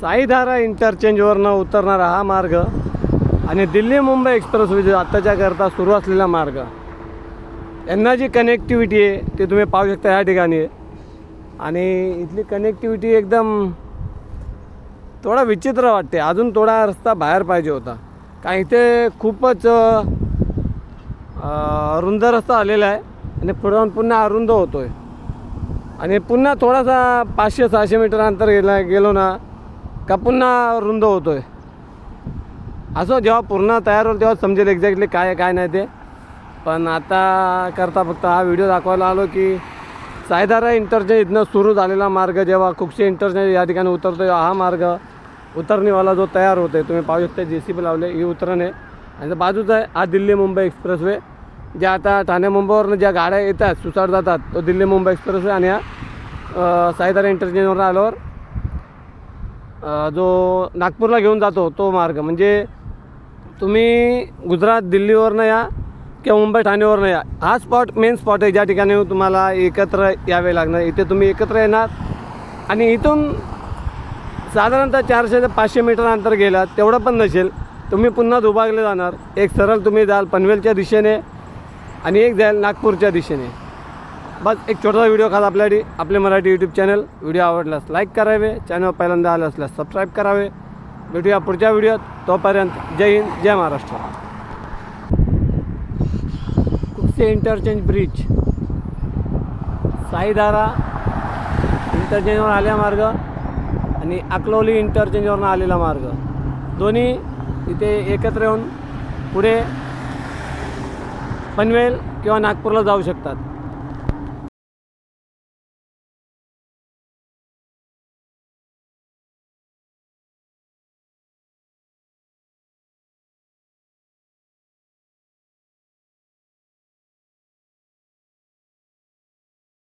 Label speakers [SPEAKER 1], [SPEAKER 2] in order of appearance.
[SPEAKER 1] साईधारा इंटरचेंजवरनं उतरणारा हा मार्ग आणि दिल्ली मुंबई एक्सप्रेसवे जो आत्ताच्या करता सुरू असलेला मार्ग, यांना जी कनेक्टिव्हिटी आहे ते तुम्ही पाहू शकता या ठिकाणी. आणि इथली कनेक्टिव्हिटी एकदम थोडा विचित्र वाटते. अजून थोडा रस्ता बाहेर पाहिजे होता, कारण इथे खूपच रुंद रस्ता आलेला आहे आणि पुढे पुन्हा अरुंद होतो आहे. आणि पुन्हा थोडासा 500-600 मीटर अंतर गेलो ना का पुन्हा रुंद होतो आहे. असं जेव्हा पूर्ण तयार होईल तेव्हा समजेल एक्झॅक्टली काय आहे काय नाही ते. पण आता करता फक्त हा व्हिडिओ दाखवायला आलो की साईधारा इंटरचेंज इथनं सुरू झालेला मार्ग जेव्हा कुक्षी इंटरचेंज या ठिकाणी उतरतो, हा मार्ग उतरणीवाला जो तयार होतो आहे, तुम्ही पाहू शकता JCB लावले, ही उतरण आहे. आणि बाजूचा आहे हा दिल्ली मुंबई एक्सप्रेसवे, ज्या आता ठाणे मुंबईवरनं ज्या गाड्या येतात सुसाट जातात तो दिल्ली मुंबई एक्सप्रेसवे. आणि हा साईधारा इंटरचेंजवर आल्यावर जो नागपूरला घेऊन जातो तो मार्ग. म्हणजे तुम्ही गुजरात दिल्लीवरनं या किंवा मुंबई ठाणेवरनं या, हा स्पॉट मेन स्पॉट आहे ज्या ठिकाणी तुम्हाला एकत्र यावे लागणार. इथे तुम्ही एकत्र येणार आणि इथून साधारणतः 400 ते 500 मीटर अंतर गेला तेवढं पण नसेल, तुम्ही पुन्हा दुभागले जाणार. एक सरळ तुम्ही जाल पनवेलच्या दिशेने आणि एक जाईल नागपूरच्या दिशेने. बस एक छोटासा व्हिडिओ खास आपले मराठी यूट्यूब चॅनल. व्हिडिओ आवडल्यास लाईक करावे, चॅनल पहिल्यांदा आलं असल्यास सबस्क्राईब करावे. भेटूया पुढच्या व्हिडिओत. तोपर्यंत जय हिंद, जय महाराष्ट्र. कुक्षी इंटरचेंज ब्रिज, साईधारा इंटरचेंजवर आलेला मार्ग आणि अकलवली इंटरचेंजवरून आलेला मार्ग, दोन्ही इथे एकत्र येऊन पुढे पनवेल किंवा नागपूरला जाऊ शकतात.